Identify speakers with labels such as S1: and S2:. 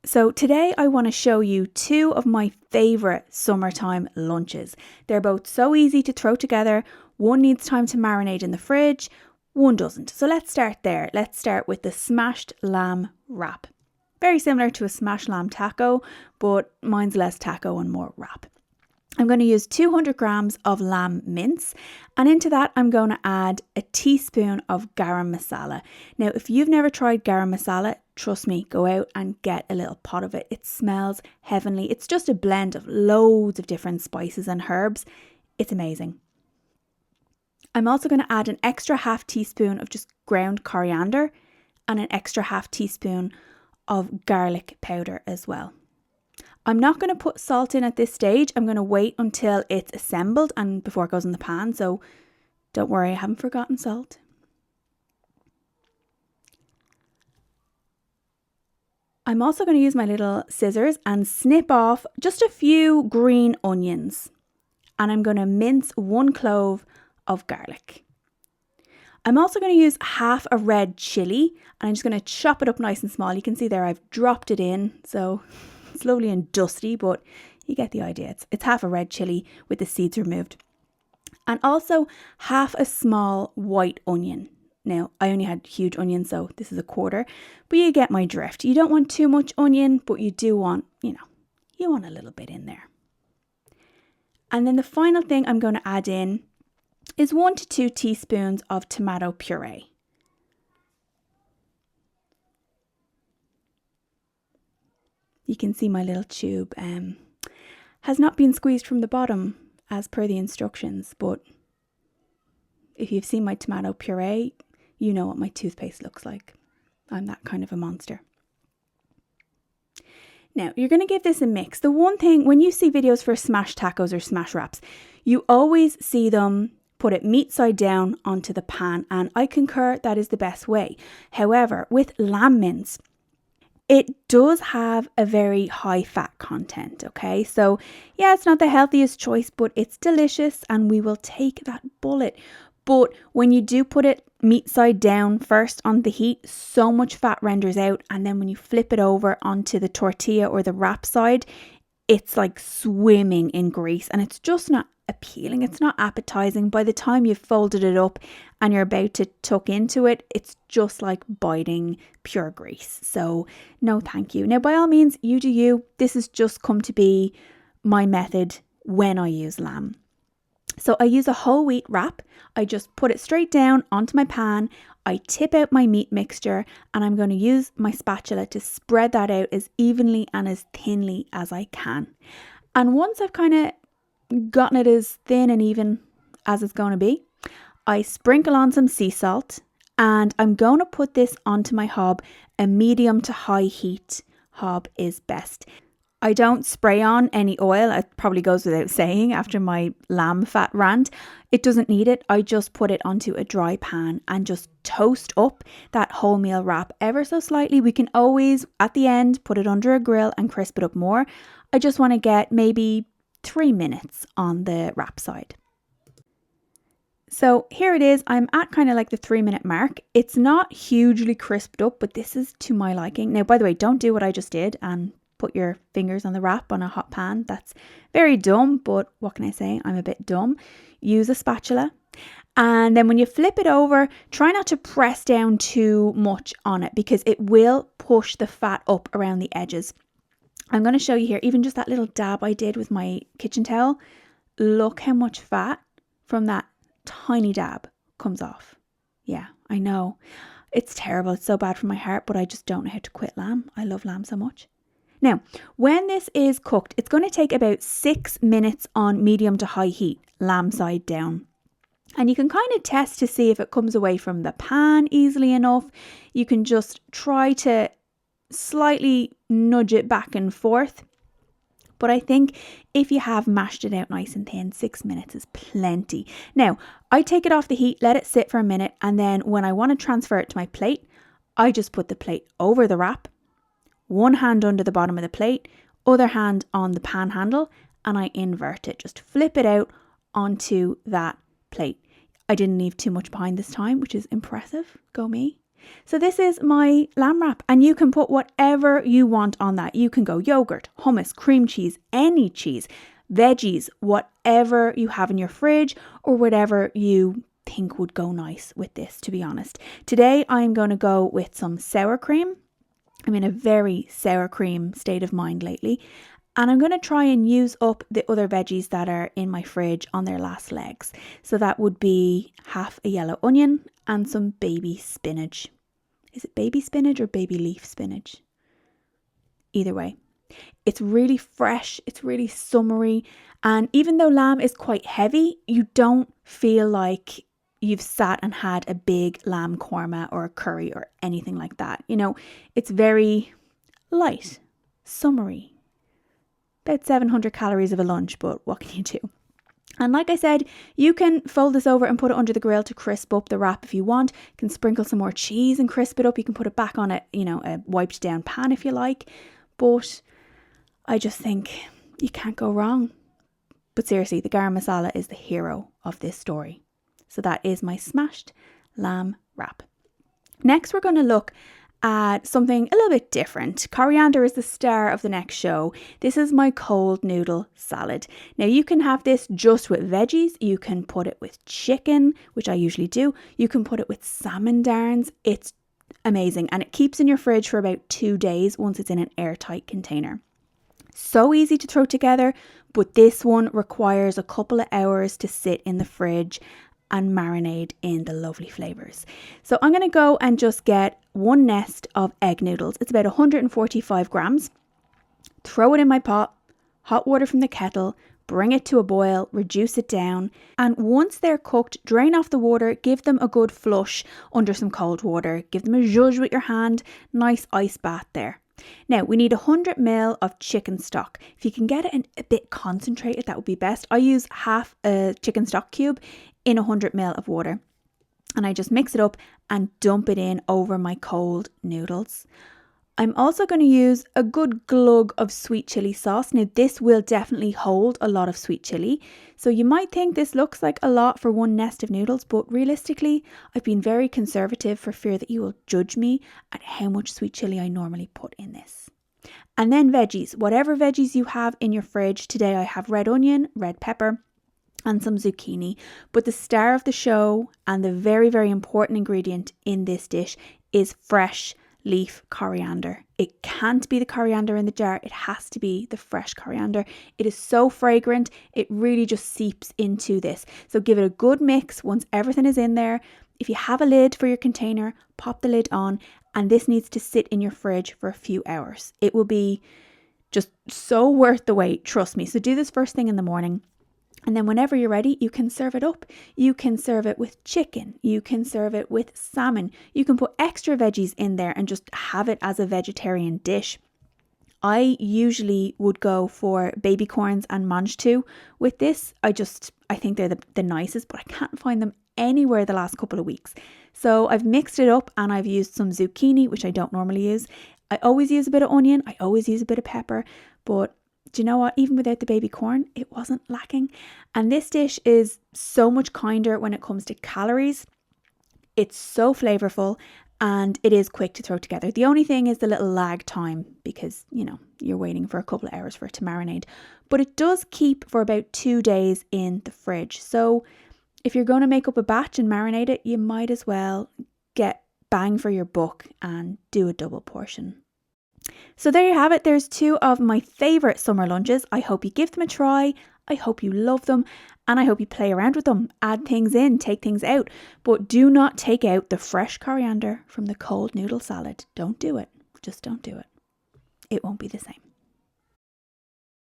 S1: So today I want to show you two of my favourite summertime lunches. They're both so easy to throw together. One needs time to marinate in the fridge, one doesn't. So let's start there. Let's start with the smashed lamb wrap. Very similar to a smashed lamb taco, but mine's less taco and more wrap. I'm going to use 200 grams of lamb mince, and into that I'm going to add a teaspoon of garam masala. Now, if you've never tried garam masala, trust me, go out and get a little pot of it. It smells heavenly. It's just a blend of loads of different spices and herbs. It's amazing. I'm also going to add an extra half teaspoon of just ground coriander and an extra half teaspoon of garlic powder as well. I'm not going to put salt in at this stage. I'm going to wait until it's assembled and before it goes in the pan. So don't worry, I haven't forgotten salt. I'm also going to use my little scissors and snip off just a few green onions. And I'm going to mince 1 clove of garlic. I'm also going to use half a red chilli and I'm just going to chop it up nice and small. You can see there I've dropped it in. So it's lovely and dusty, but you get the idea. It's half a red chilli with the seeds removed. And also half a small white onion. Now, I only had huge onions, so this is a quarter, but you get my drift. You don't want too much onion, but you do want, you want a little bit in there. And then the final thing I'm going to add in is 1 to 2 teaspoons of tomato puree. You can see my little tube has not been squeezed from the bottom as per the instructions, but if you've seen my tomato puree, you know what my toothpaste looks like. I'm that kind of a monster. Now, you're going to give this a mix. The one thing, when you see videos for smash tacos or smash wraps, you always see them put it meat side down onto the pan, and I concur that is the best way. However, with lamb mince, it does have a very high fat content, okay? So yeah, it's not the healthiest choice, but it's delicious and we will take that bullet. But when you do put it meat side down first on the heat, so much fat renders out. And then when you flip it over onto the tortilla or the wrap side, it's like swimming in grease and it's just not appealing. It's not appetizing. By the time you've folded it up and you're about to tuck into it, it's just like biting pure grease. So no, thank you. Now, by all means, you do you. This has just come to be my method when I use lamb. So I use a whole wheat wrap. I just put it straight down onto my pan. I tip out my meat mixture and I'm going to use my spatula to spread that out as evenly and as thinly as I can. And once I've kind of gotten it as thin and even as it's going to be, I sprinkle on some sea salt and I'm going to put this onto my hob. A medium to high heat hob is best. I don't spray on any oil. It probably goes without saying after my lamb fat rant. It doesn't need it. I just put it onto a dry pan and just toast up that wholemeal wrap ever so slightly. We can always, at the end, put it under a grill and crisp it up more. I just want to get maybe 3 minutes on the wrap side. So here it is. I'm at kind of like the 3-minute mark. It's not hugely crisped up, but this is to my liking. Now, by the way, don't do what I just did and put your fingers on the wrap on a hot pan. That's very dumb, but what can I say? I'm a bit dumb. Use a spatula. And then when you flip it over, try not to press down too much on it because it will push the fat up around the edges. I'm going to show you here, even just that little dab I did with my kitchen towel. Look how much fat from that tiny dab comes off. Yeah, I know. It's terrible. It's so bad for my heart, but I just don't know how to quit lamb. I love lamb so much. Now, when this is cooked, it's going to take about 6 minutes on medium to high heat, lamb side down. And you can kind of test to see if it comes away from the pan easily enough. You can just try to slightly nudge it back and forth. But I think if you have mashed it out nice and thin, 6 minutes is plenty. Now, I take it off the heat, let it sit for a minute. And then when I want to transfer it to my plate, I just put the plate over the wrap. One hand under the bottom of the plate, other hand on the pan handle, and I invert it. Just flip it out onto that plate. I didn't leave too much behind this time, which is impressive. Go me. So this is my lamb wrap, and you can put whatever you want on that. You can go yogurt, hummus, cream cheese, any cheese, veggies, whatever you have in your fridge or whatever you think would go nice with this, to be honest. Today I'm going to go with some sour cream. I'm in a very sour cream state of mind lately, and I'm going to try and use up the other veggies that are in my fridge on their last legs. So that would be half a yellow onion and some baby spinach. Is it baby spinach or baby leaf spinach? Either way, it's really fresh, it's really summery, and even though lamb is quite heavy, you don't feel like you've sat and had a big lamb korma or a curry or anything like that. You know, it's very light, summery. About 700 calories of a lunch, but what can you do? And like I said, you can fold this over and put it under the grill to crisp up the wrap if you want. You can sprinkle some more cheese and crisp it up. You can put it back on a wiped down pan if you like. But I just think you can't go wrong. But seriously, the garam masala is the hero of this story. So that is my smashed lamb wrap. Next, we're going to look at something a little bit different. Coriander is the star of the next show. This is my cold noodle salad. Now you can have this just with veggies. You can put it with chicken, which I usually do. You can put it with salmon darns. It's amazing, and it keeps in your fridge for about 2 days once it's in an airtight container. So easy to throw together, but this one requires a couple of hours to sit in the fridge and marinate in the lovely flavours. So I'm going to go and just get one nest of egg noodles. It's about 145 grams. Throw it in my pot, hot water from the kettle, bring it to a boil, reduce it down, and once they're cooked, drain off the water, give them a good flush under some cold water, give them a zhuzh with your hand, nice ice bath there. Now we need 100 ml of chicken stock. If you can get it a bit concentrated, that would be best. I use half a chicken stock cube in 100 ml of water, and I just mix it up and dump it in over my cold noodles. I'm also going to use a good glug of sweet chili sauce. Now this will definitely hold a lot of sweet chili. So you might think this looks like a lot for one nest of noodles, but realistically, I've been very conservative for fear that you will judge me at how much sweet chili I normally put in this. And then veggies, whatever veggies you have in your fridge. Today I have red onion, red pepper, and some zucchini. But the star of the show and the very, very important ingredient in this dish is fresh leaf coriander. It can't be the coriander in the jar. It has to be the fresh coriander. It is so fragrant. It really just seeps into this. So give it a good mix once everything is in there. If you have a lid for your container, pop the lid on, and this needs to sit in your fridge for a few hours. It will be just so worth the wait, trust me. So do this first thing in the morning. And then whenever you're ready, you can serve it up. You can serve it with chicken. You can serve it with salmon. You can put extra veggies in there and just have it as a vegetarian dish. I usually would go for baby corns and mangetout with this. I think they're the nicest, but I can't find them anywhere the last couple of weeks. So I've mixed it up and I've used some zucchini, which I don't normally use. I always use a bit of onion. I always use a bit of pepper, but do you know what? Even without the baby corn, it wasn't lacking. And this dish is so much kinder when it comes to calories. It's so flavorful and it is quick to throw together. The only thing is the little lag time because, you're waiting for a couple of hours for it to marinate. But it does keep for about 2 days in the fridge. So if you're going to make up a batch and marinate it, you might as well get bang for your buck and do a double portion. So there you have it. There's 2 of my favourite summer lunches. I hope you give them a try. I hope you love them. And I hope you play around with them. Add things in, take things out. But do not take out the fresh coriander from the cold noodle salad. Don't do it. Just don't do it. It won't be the same.